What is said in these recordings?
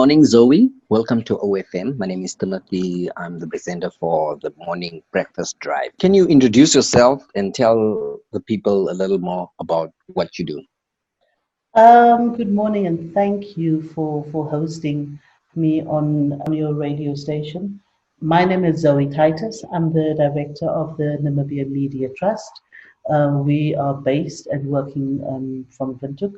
morning, Zoe. Welcome to OFM. My name is Timothy. I'm the presenter for the morning breakfast drive. Can you introduce yourself and tell the people a little more about what you do? Good morning, and thank you for hosting me on your radio station. My name is Zoe Titus. I'm the director of the Namibia Media Trust. We are based and working from Windhoek.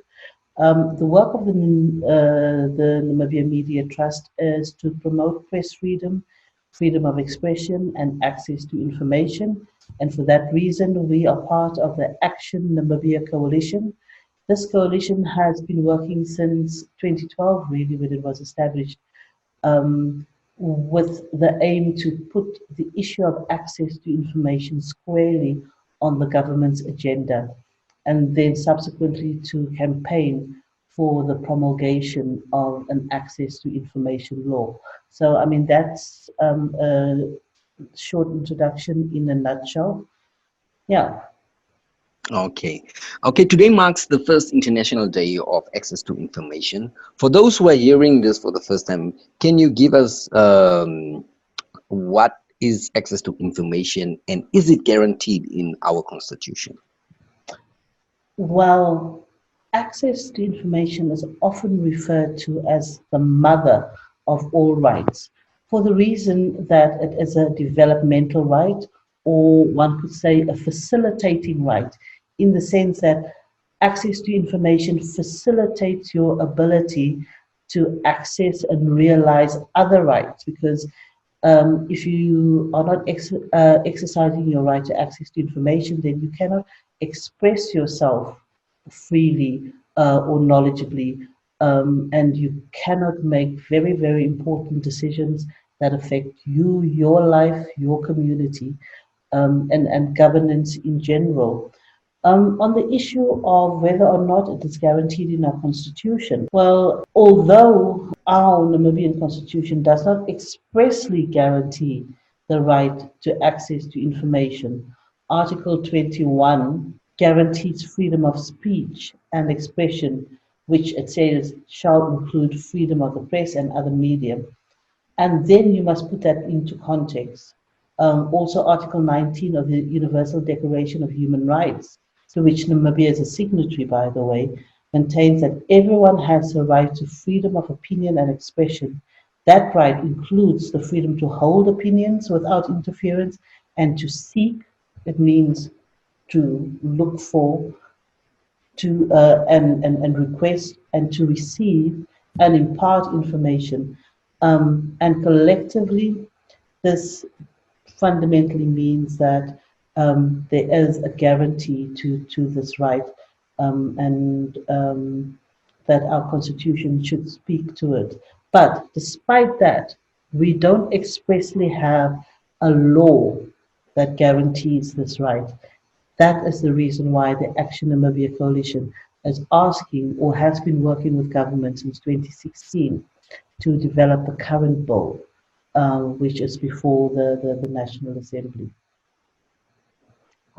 The work of the Namibia Media Trust is to promote press freedom, freedom of expression, and access to information. And for that reason, we are part of the Action Namibia Coalition. This coalition has been working since 2012, really, when it was established, with the aim to put the issue of access to information squarely on the government's agenda, and then subsequently to campaign for the promulgation of an access to information law. So, I mean, that's a short introduction in a nutshell. Yeah. Okay. Okay, today marks the first International Day of Access to Information. For those who are hearing this for the first time, can you give us what is access to information and is it guaranteed in our Constitution? Well, access to information is often referred to as the mother of all rights, for the reason that it is a developmental right, or one could say a facilitating right, in the sense that access to information facilitates your ability to access and realize other rights, because if you are not exercising your right to access to information, then you cannot express yourself freely or knowledgeably, and you cannot make very, very important decisions that affect you, your life, your community, and governance in general. On the issue of whether or not it is guaranteed in our constitution, well, although our Namibian constitution does not expressly guarantee the right to access to information, Article 21 guarantees freedom of speech and expression, which it says shall include freedom of the press and other media. And then you must put that into context. Also, Article 19 of the Universal Declaration of Human Rights, to which Namibia is a signatory, by the way, maintains that everyone has the right to freedom of opinion and expression. That right includes the freedom to hold opinions without interference and to seek. It means to look for, to and request and to receive and impart information. And collectively, this fundamentally means that there is a guarantee to this right, and that our constitution should speak to it. But despite that, we don't expressly have a law that guarantees this right. That is the reason why the Action Namibia Coalition is asking, or has been working with government since 2016, to develop the current bill, which is before the National Assembly.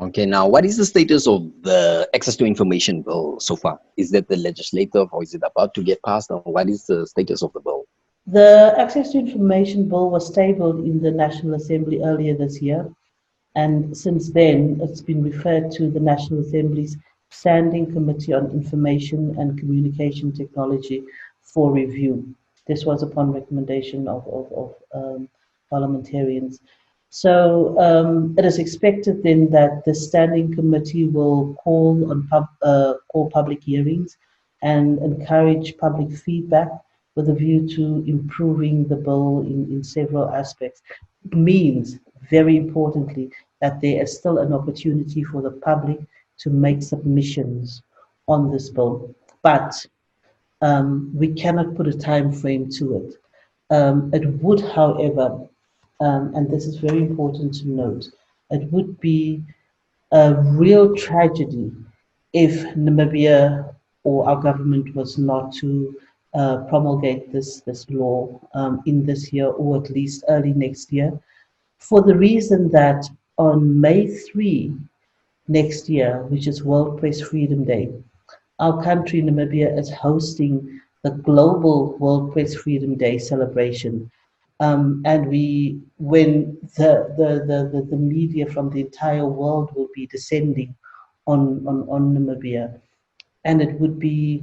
Okay, now what is the status of the access to information bill so far? Is that the legislative or is it about to get passed? Or what is the status of the bill? The Access to Information Bill was tabled in the National Assembly earlier this year, and since then it's been referred to the National Assembly's Standing Committee on Information and Communication Technology for review. This was upon recommendation of parliamentarians. So it is expected then that the Standing Committee will call public hearings and encourage public feedback with a view to improving the bill in several aspects. It means, very importantly, that there is still an opportunity for the public to make submissions on this bill. But we cannot put a time frame to it. It would, however, and this is very important to note, it would be a real tragedy if Namibia or our government was not to promulgate this law in this year, or at least early next year, for the reason that on May 3 next year, which is World Press Freedom Day, our country, Namibia, is hosting the global World Press Freedom Day celebration. And when the media from the entire world will be descending on Namibia, and it would be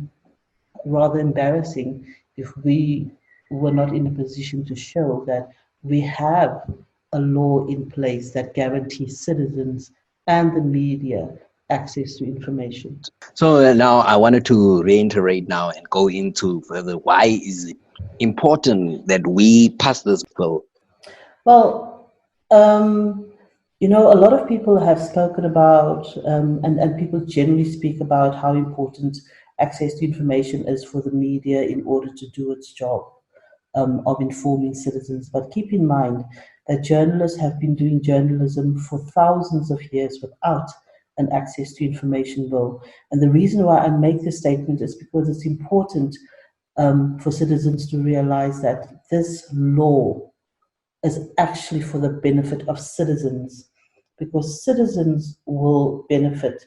rather embarrassing if we were not in a position to show that we have a law in place that guarantees citizens and the media access to information. So now I wanted to reiterate now and go into further why is it important that we pass this bill? Well, a lot of people have spoken about, and people generally speak about how important access to information is for the media in order to do its job of informing citizens. But keep in mind that journalists have been doing journalism for thousands of years without an access to information bill. And the reason why I make this statement is because it's important for citizens to realize that this law is actually for the benefit of citizens, because citizens will benefit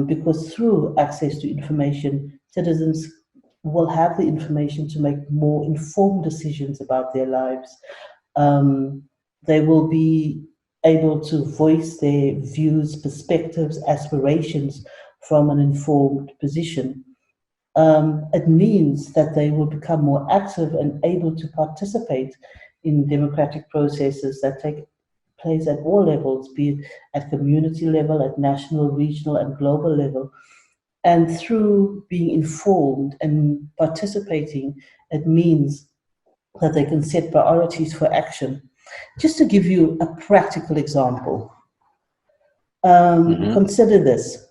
because through access to information, citizens will have the information to make more informed decisions about their lives. They will be able to voice their views, perspectives, aspirations from an informed position. It means that they will become more active and able to participate in democratic processes that take place at all levels, be it at community level, at national, regional, and global level. And through being informed and participating, it means that they can set priorities for action. Just to give you a practical example, consider this.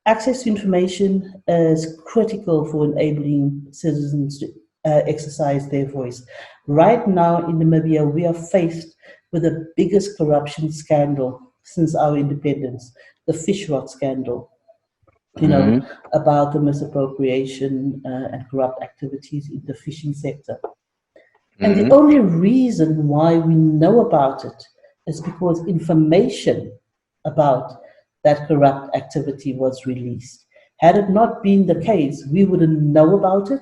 Access to information is critical for enabling citizens to exercise their voice. Right now in Namibia, we are faced with the biggest corruption scandal since our independence, the fish rot scandal, about the misappropriation and corrupt activities in the fishing sector. And the only reason why we know about it is because information about that corrupt activity was released. Had it not been the case, we wouldn't know about it,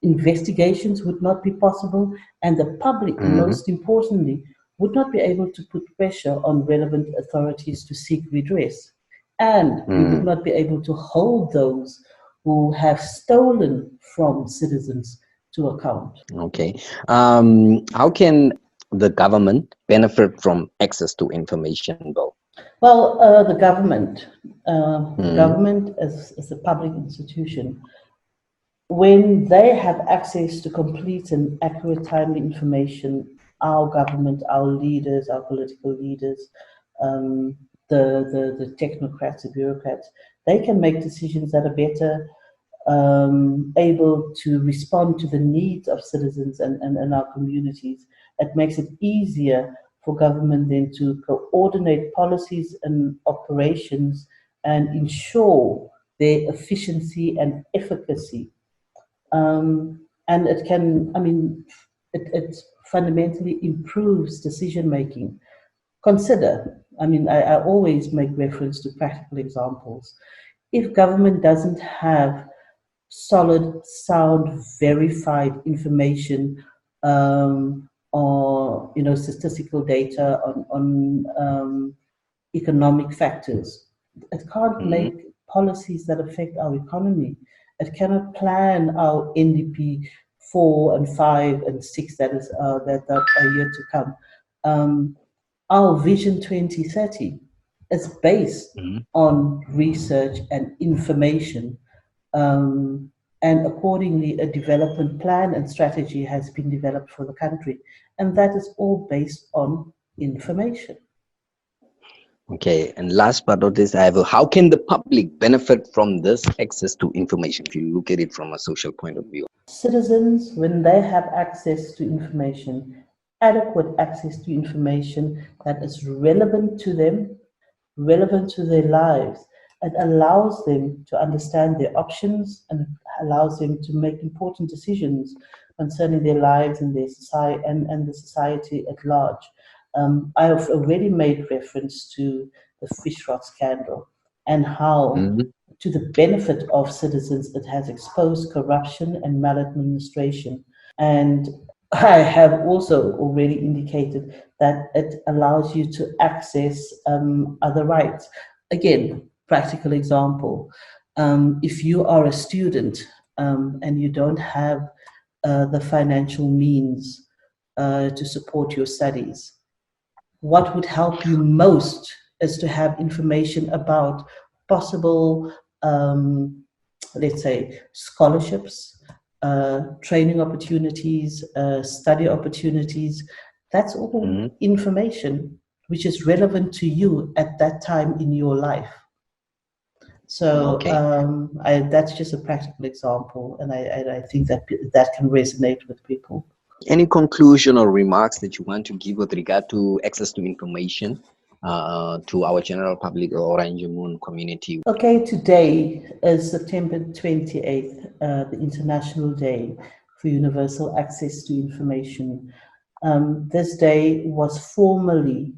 investigations would not be possible, and the public, most importantly, would not be able to put pressure on relevant authorities to seek redress. And we would not be able to hold those who have stolen from citizens to account. Okay. How can the government benefit from access to information, though? Well, the government is a public institution. When they have access to complete and accurate, timely information, our government, our leaders, our political leaders, the technocrats, the bureaucrats, they can make decisions that are better able to respond to the needs of citizens and our communities. It makes it easier for government then to coordinate policies and operations and ensure their efficiency and efficacy. And it can, it fundamentally improves decision making. Consider, I always make reference to practical examples. If government doesn't have solid, sound, verified information or statistical data on economic factors, it can't make policies that affect our economy. It cannot plan our NDP 4 and 5 and 6 that are yet to come. Our Vision 2030 is based on research and information. And accordingly, a development plan and strategy has been developed for the country. And that is all based on information. Okay, and last but not least, how can the public benefit from this access to information if you look at it from a social point of view? Citizens, when they have access to information, adequate access to information that is relevant to them, relevant to their lives, it allows them to understand their options and allows them to make important decisions concerning their lives and their society and the society at large. I have already made reference to the fish rot scandal and how to the benefit of citizens, it has exposed corruption and maladministration. And I have also already indicated that it allows you to access other rights. Again, practical example. If you are a student and you don't have the financial means to support your studies, what would help you most is to have information about possible, let's say, scholarships, training opportunities, study opportunities. That's all information which is relevant to you at that time in your life. So that's just a practical example, and I think that can resonate with people. Any conclusion or remarks that you want to give with regard to access to information to our general public or Orange Moon community? Okay, today is September 28th, the International Day for Universal Access to Information. This day was formally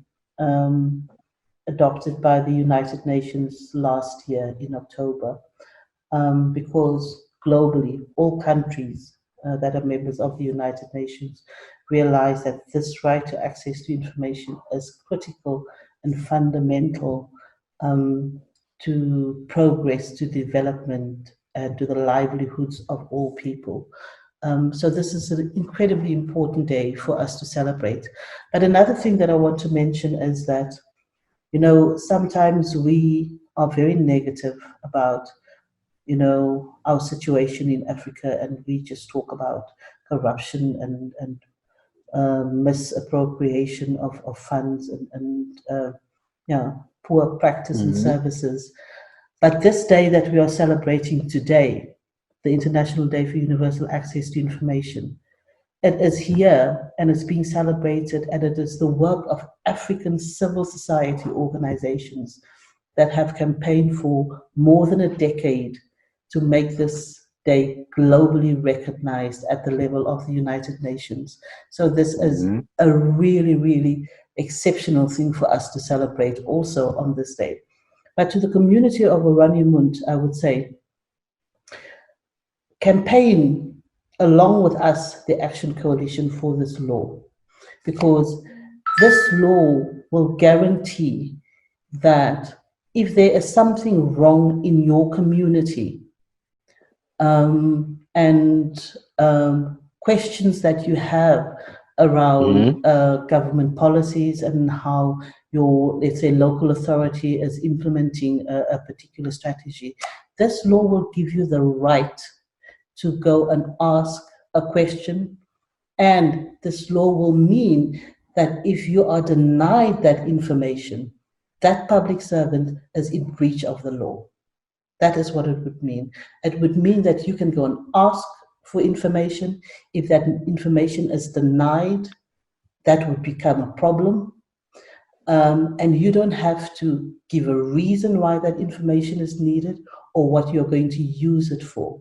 adopted by the United Nations last year in October, because globally, all countries that are members of the United Nations realize that this right to access to information is critical and fundamental to progress, to development, and to the livelihoods of all people. So this is an incredibly important day for us to celebrate. But another thing that I want to mention is that, you know, sometimes we are very negative about, you know, our situation in Africa, and we just talk about corruption and misappropriation of funds and poor practice and services. But this day that we are celebrating today, the International Day for Universal Access to Information, it is here and it's being celebrated, and it is the work of African civil society organizations that have campaigned for more than a decade to make this day globally recognized at the level of the United Nations. So this is a really, really exceptional thing for us to celebrate also on this day. But to the community of Oraniumunt, I would say, campaign along with us, the Action Coalition, for this law, because this law will guarantee that if there is something wrong in your community, and questions that you have around government policies and how your, let's say, local authority is implementing a particular strategy, this law will give you the right to go and ask a question. And this law will mean that if you are denied that information, that public servant is in breach of the law. That is what it would mean. It would mean that you can go and ask for information. If that information is denied, that would become a problem. And you don't have to give a reason why that information is needed or what you're going to use it for.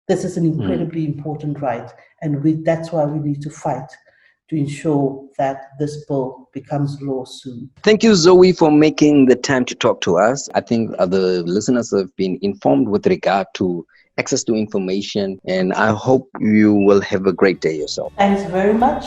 This is an incredibly important right, and that's why we need to fight to ensure that this bill becomes law soon. Thank you, Zoe, for making the time to talk to us. I think the listeners have been informed with regard to access to information, and I hope you will have a great day yourself. Thanks very much.